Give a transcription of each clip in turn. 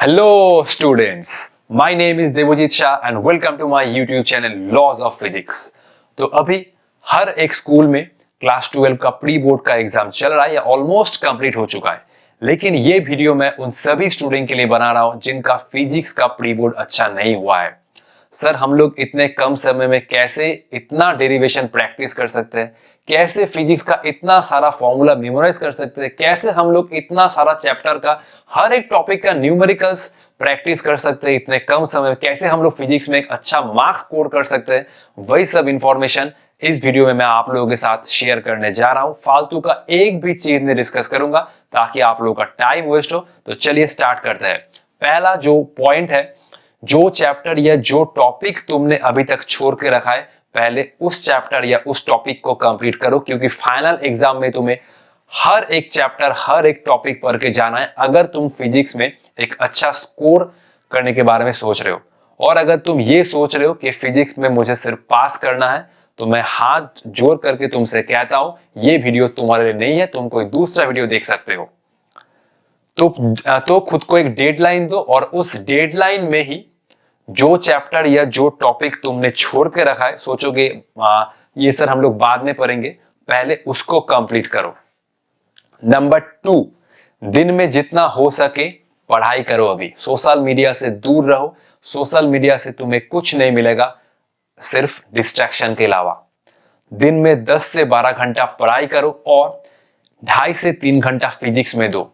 Hello students, my name is Devojit Shah and welcome to my YouTube channel Laws of Physics। तो अभी हर एक school में class 12 का pre board का exam चल रहा है या ऑलमोस्ट कंप्लीट हो चुका है, लेकिन ये वीडियो मैं उन सभी स्टूडेंट के लिए बना रहा हूं जिनका फिजिक्स का प्री बोर्ड अच्छा नहीं हुआ है। सर हम लोग इतने कम समय में कैसे इतना डेरिवेशन प्रैक्टिस कर सकते हैं, कैसे फिजिक्स का इतना सारा फॉर्मूला मेमोराइज कर सकते हैं, कैसे हम लोग इतना सारा चैप्टर का हर एक टॉपिक का न्यूमेरिकल्स प्रैक्टिस कर सकते हैं इतने कम समय में, कैसे हम लोग फिजिक्स में एक अच्छा मार्क्स स्कोर कर सकते हैं, वही सब इंफॉर्मेशन इस वीडियो में मैं आप लोगों के साथ शेयर करने जा रहा हूं। फालतू का एक भी चीज नहीं डिस्कस करूंगा ताकि आप लोगों का टाइम वेस्ट हो। तो चलिए स्टार्ट करते हैं। पहला जो पॉइंट है, जो चैप्टर या जो टॉपिक तुमने अभी तक छोड़ के रखा है, पहले उस चैप्टर या उस टॉपिक को कंप्लीट करो, क्योंकि फाइनल एग्जाम में तुम्हें हर एक चैप्टर हर एक टॉपिक पढ़ के जाना है अगर तुम फिजिक्स में एक अच्छा स्कोर करने के बारे में सोच रहे हो। और अगर तुम ये सोच रहे हो कि फिजिक्स में मुझे सिर्फ पास करना है, तो मैं हाथ जोड़ करके तुमसे कहता हूं ये वीडियो तुम्हारे लिए नहीं है, तुम कोई दूसरा वीडियो देख सकते हो। तो खुद को एक डेडलाइन दो और उस डेडलाइन में ही जो चैप्टर या जो टॉपिक तुमने छोड़ के रखा है, सोचोगे ये सर हम लोग बाद में पढ़ेंगे, पहले उसको कंप्लीट करो। नंबर 2, दिन में जितना हो सके पढ़ाई करो। अभी सोशल मीडिया से दूर रहो। सोशल मीडिया से तुम्हें कुछ नहीं मिलेगा सिर्फ डिस्ट्रैक्शन के अलावा। दिन में 10 से 12 घंटा पढ़ाई करो और 2.5 से 3 घंटा फिजिक्स में दो।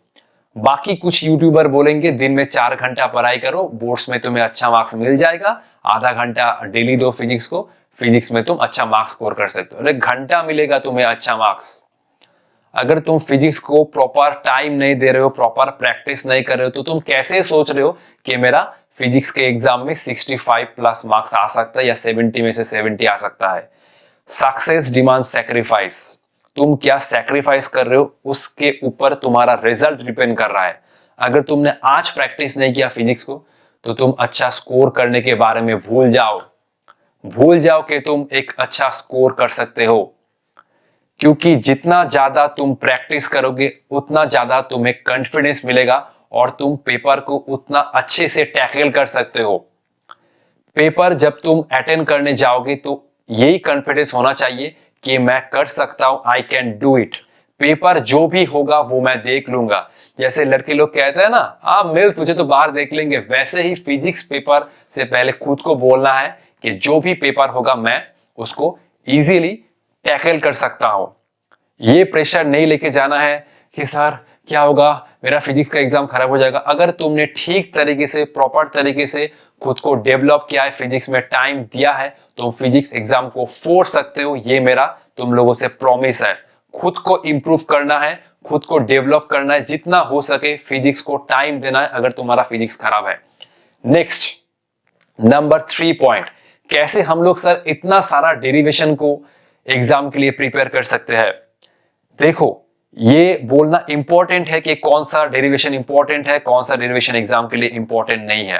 बाकी कुछ यूट्यूबर बोलेंगे दिन में 4 घंटा पढ़ाई करो, बोर्ड्स में तुम्हें अच्छा मार्क्स मिल जाएगा, आधा घंटा डेली दो फिजिक्स को, फिजिक्स में तुम अच्छा मार्क्स स्कोर कर सकते हो। अरे घंटा मिलेगा तुम्हें अच्छा मार्क्स। अगर तुम फिजिक्स को प्रॉपर टाइम नहीं दे रहे हो, प्रॉपर प्रैक्टिस नहीं कर रहे हो, तो तुम कैसे सोच रहे हो कि मेरा फिजिक्स के एग्जाम में 65 प्लस मार्क्स आ सकता है या 70 में से 70 आ सकता है। Success demand sacrifice. तुम क्या सैक्रिफाइस कर रहे हो उसके ऊपर तुम्हारा रिजल्ट डिपेंड कर रहा है। अगर तुमने आज प्रैक्टिस नहीं किया फिजिक्स को, तो तुम अच्छा स्कोर करने के बारे में भूल जाओ कि तुम एक अच्छा स्कोर कर सकते हो, क्योंकि जितना ज्यादा तुम प्रैक्टिस करोगे उतना ज्यादा तुम्हें कॉन्फिडेंस मिलेगा और तुम पेपर को उतना अच्छे से टैकल कर सकते हो। पेपर जब तुम अटेंड करने जाओगे तो यही कॉन्फिडेंस होना चाहिए कि मैं कर सकता हूं, I can do it. Paper जो भी होगा वो मैं देख लूंगा। जैसे लड़के लोग कहते हैं ना, हाँ मिल तुझे तो बाहर देख लेंगे, वैसे ही फिजिक्स पेपर से पहले खुद को बोलना है कि जो भी पेपर होगा मैं उसको इजीली टैकल कर सकता हूं। ये प्रेशर नहीं लेके जाना है कि सर क्या होगा, मेरा फिजिक्स का एग्जाम खराब हो जाएगा। अगर तुमने ठीक तरीके से प्रॉपर तरीके से खुद को डेवलप किया है, फिजिक्स में टाइम दिया है, तो फिजिक्स एग्जाम को फोड़ सकते हो। ये मेरा तुम लोगों से प्रॉमिस है। खुद को इंप्रूव करना है, खुद को डेवलप करना है, जितना हो सके फिजिक्स को टाइम देना है अगर तुम्हारा फिजिक्स खराब है। नेक्स्ट नंबर 3 पॉइंट, कैसे हम लोग सर इतना सारा डेरिवेशन को एग्जाम के लिए प्रिपेयर कर सकते हैं। देखो ये बोलना इंपॉर्टेंट है कि कौन सा डेरिवेशन इंपॉर्टेंट है, कौन सा डेरिवेशन एग्जाम के लिए इंपॉर्टेंट नहीं है।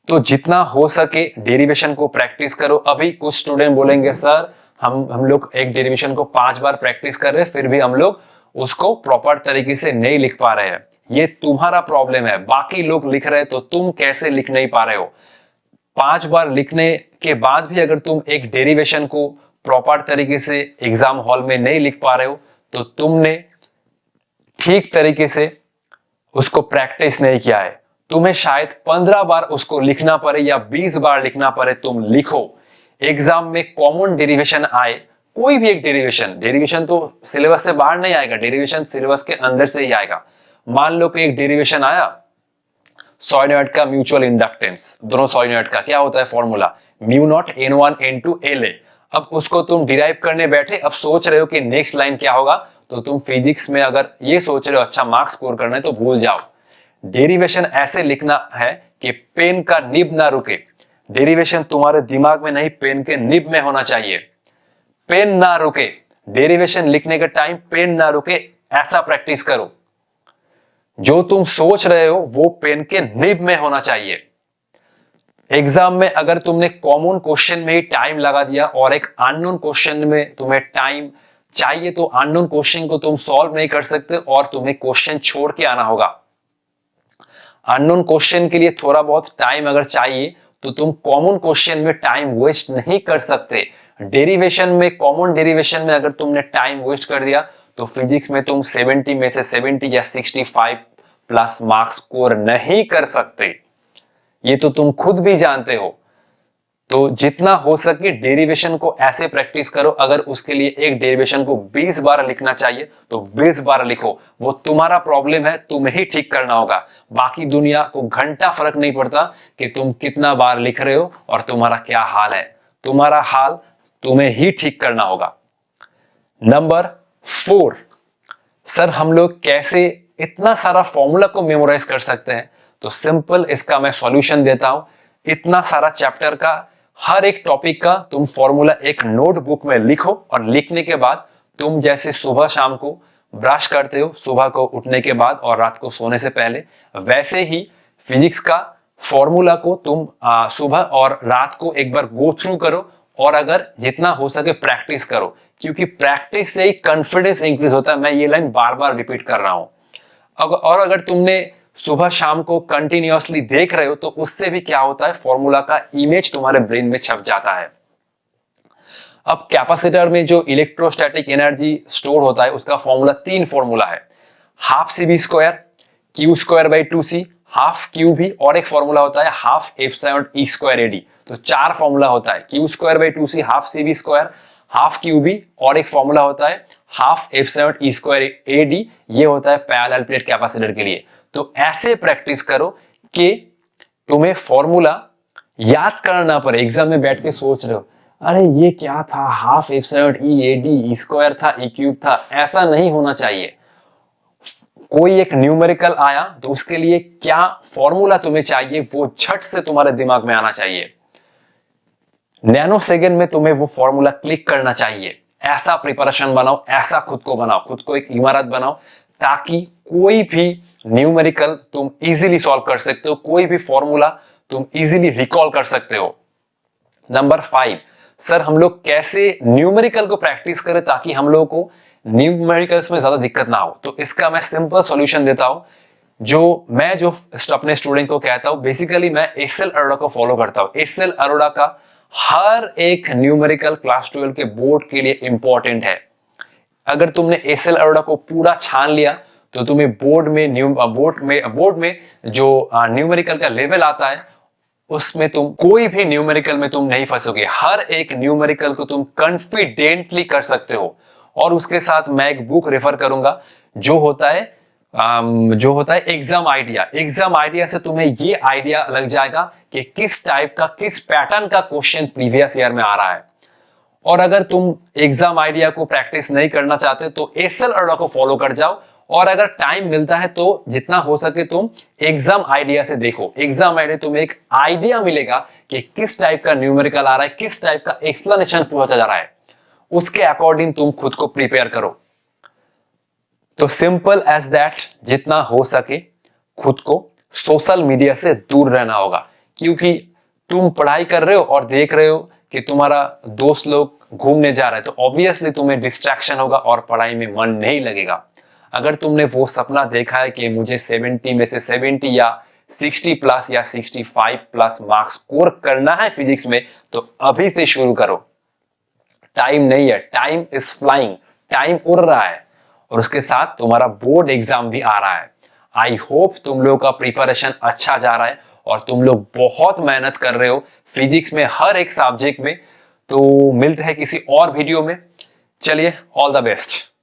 तो जितना हो सके डेरिवेशन को प्रैक्टिस करो। अभी कुछ स्टूडेंट बोलेंगे सर हम लोग एक डेरिवेशन को 5 बार प्रैक्टिस कर रहे हैं, फिर भी हम लोग उसको प्रॉपर तरीके से नहीं लिख पा रहे हैं। ये तुम्हारा प्रॉब्लम है। बाकी लोग लिख रहे हैं तो तुम कैसे लिख नहीं पा रहे हो। 5 बार लिखने के बाद भी अगर तुम एक डेरिवेशन को प्रॉपर तरीके से एग्जाम हॉल में नहीं लिख पा रहे हो, तो तुमने ठीक तरीके से उसको प्रैक्टिस नहीं किया है। तुम्हें शायद 15 बार उसको लिखना पड़े या 20 बार लिखना पड़े, तुम लिखो। एग्जाम में कॉमन डेरिवेशन आए, कोई भी एक डेरिवेशन तो सिलेबस से बाहर नहीं आएगा, डेरिवेशन सिलेबस के अंदर से ही आएगा। मान लो कि एक डेरिवेशन आया सॉलिनॉइड का म्यूचुअल इंडक्टेंस, दोनों सॉलिनॉइड का क्या होता है formula, mu naught N1 N2 LA। अब उसको तुम डिराइव करने बैठे, अब सोच रहे हो कि नेक्स्ट लाइन क्या होगा, तो तुम फिजिक्स में अगर ये सोच रहे हो अच्छा मार्क्स स्कोर करना है तो भूल जाओ। डेरिवेशन ऐसे लिखना है कि पेन का निब ना रुके। डेरिवेशन तुम्हारे दिमाग में नहीं, पेन के निब में होना चाहिए। पेन ना रुके, डेरिवेशन लिखने के टाइम पेन ना रुके, ऐसा प्रैक्टिस करो। जो तुम सोच रहे हो वो पेन के निब में होना चाहिए। एग्जाम में अगर तुमने कॉमन क्वेश्चन में ही टाइम लगा दिया और एक अननोन क्वेश्चन में तुम्हें टाइम चाहिए, तो अननोन क्वेश्चन को तुम सॉल्व नहीं कर सकते और तुम्हें क्वेश्चन छोड़ के आना होगा। अननोन क्वेश्चन के लिए थोड़ा बहुत टाइम अगर चाहिए तो तुम कॉमन क्वेश्चन में टाइम वेस्ट नहीं कर सकते। डेरिवेशन में, कॉमन डेरिवेशन में अगर तुमने टाइम वेस्ट कर दिया तो फिजिक्स में तुम 70 में से 70 या 65 प्लस मार्क्स स्कोर नहीं कर सकते। ये तो तुम खुद भी जानते हो। तो जितना हो सके डेरिवेशन को ऐसे प्रैक्टिस करो। अगर उसके लिए एक डेरिवेशन को 20 बार लिखना चाहिए तो 20 बार लिखो। वो तुम्हारा प्रॉब्लम है, तुम्हें ही ठीक करना होगा। बाकी दुनिया को घंटा फर्क नहीं पड़ता कि तुम कितना बार लिख रहे हो और तुम्हारा क्या हाल है। तुम्हारा हाल तुम्हें ही ठीक करना होगा। नंबर 4, सर हम लोग कैसे इतना सारा फॉर्मूला को मेमोराइज कर सकते हैं? तो सिंपल, इसका मैं सॉल्यूशन देता हूं। इतना सारा चैप्टर का, हर एक टॉपिक का तुम फॉर्मूला एक नोटबुक में लिखो और लिखने के बाद तुम जैसे सुबह शाम को ब्रश करते हो, सुबह को उठने के बाद और रात को सोने से पहले, वैसे ही फिजिक्स का फॉर्मूला को तुम सुबह और रात को एक बार गो थ्रू करो और अगर जितना हो सके प्रैक्टिस करो, क्योंकि प्रैक्टिस से ही कॉन्फिडेंस इंक्रीज होता है। मैं ये लाइन बार बार रिपीट कर रहा हूं। और अगर तुमने सुबह शाम को कंटिन्यूअसली देख रहे हो तो उससे भी क्या होता है, फॉर्मूला का इमेज तुम्हारे ब्रेन में छप जाता है। अब कैपेसिटर में जो इलेक्ट्रोस्टैटिक एनर्जी स्टोर होता है उसका फॉर्मूला 3 फॉर्मूला है, half CV square, Q square by 2C, half QV और एक फॉर्मूला होता है half epsilon E square AD। तो 4 फॉर्मूला होता है, Q square by 2C, half CV square, half QV और एक फॉर्मूला होता है half epsilon E square AD। ये होता है पैरेलल प्लेट कैपेसिटर के लिए। तो ऐसे प्रैक्टिस करो कि तुम्हें फॉर्मूला याद करना ना पड़े। एग्जाम में बैठ के सोच रहे हो अरे ये क्या था, half epsilon E AD, E square था, E क्यूब था। ऐसा नहीं होना चाहिए। कोई एक न्यूमेरिकल आया तो उसके लिए क्या फॉर्मूला तुम्हें चाहिए वो झट से तुम्हारे दिमाग में आना चाहिए। नैनो सेकंड में तुम्हें वो फॉर्मूला क्लिक करना चाहिए। ऐसा प्रिपरेशन बनाओ, ऐसा खुद को बनाओ, खुद को एक इमारत बनाओ ताकि कोई भी न्यूमेरिकल तुम इजीली सॉल्व कर सकते हो, कोई भी फॉर्मूला तुम इजीली रिकॉल कर सकते हो। नंबर 5, सर हम लोग कैसे न्यूमेरिकल को प्रैक्टिस करें ताकि हम लोगों को न्यूमेरिकल्स में ज्यादा दिक्कत ना हो? तो इसका मैं सिंपल सॉल्यूशन देता हूं, जो अपने स्टूडेंट को कहता हूं। बेसिकली मैं एसएल अरोड़ा को फॉलो करता हूं। एसएल अरोड़ा का हर एक न्यूमेरिकल क्लास 12 के बोर्ड के लिए इंपॉर्टेंट है। अगर तुमने एसएल अरोड़ा को पूरा छान लिया तो तुम्हें बोर्ड में जो न्यूमेरिकल का लेवल आता है उसमें तुम कोई भी न्यूमेरिकल में तुम नहीं फंसोगे। हर एक न्यूमेरिकल को तुम कॉन्फिडेंटली कर सकते हो। और उसके साथ मैं एक बुक रेफर करूंगा जो होता है एग्जाम आइडिया। एग्जाम आइडिया से तुम्हें ये आइडिया लग जाएगा कि किस टाइप का, किस पैटर्न का क्वेश्चन प्रीवियस ईयर में आ रहा है। और अगर तुम एग्जाम आइडिया को प्रैक्टिस नहीं करना चाहते तो एसएल अरोड़ा को फॉलो कर जाओ। और अगर टाइम मिलता है तो जितना हो सके तुम एग्जाम आइडिया से देखो। एग्जाम आइडिया तुम्हें एक आइडिया मिलेगा कि किस टाइप का न्यूमेरिकल आ रहा है, किस टाइप का एक्सप्लेनेशन पूछा जा रहा है। उसके अकॉर्डिंग तुम खुद को प्रिपेयर करो। तो सिंपल एज दैट, जितना हो सके खुद को सोशल मीडिया से दूर रहना होगा, क्योंकि तुम पढ़ाई कर रहे हो और देख रहे हो कि तुम्हारा दोस्त लोग घूमने जा रहे हैं तो ऑब्वियसली तुम्हें डिस्ट्रैक्शन होगा और पढ़ाई में मन नहीं लगेगा। अगर तुमने वो सपना देखा है कि मुझे 70 में से 70 या 60 प्लस या 65 प्लस मार्क्स स्कोर करना है फिजिक्स में, तो अभी से शुरू करो। टाइम नहीं है, टाइम इज फ्लाइंग, टाइम उड़ रहा है। और उसके साथ तुम्हारा बोर्ड एग्जाम भी आ रहा है। आई होप तुम लोगों का प्रिपरेशन अच्छा जा रहा है और तुम लोग बहुत मेहनत कर रहे हो फिजिक्स में, हर एक सब्जेक्ट में। तो मिलते हैं किसी और वीडियो में। चलिए, ऑल द बेस्ट।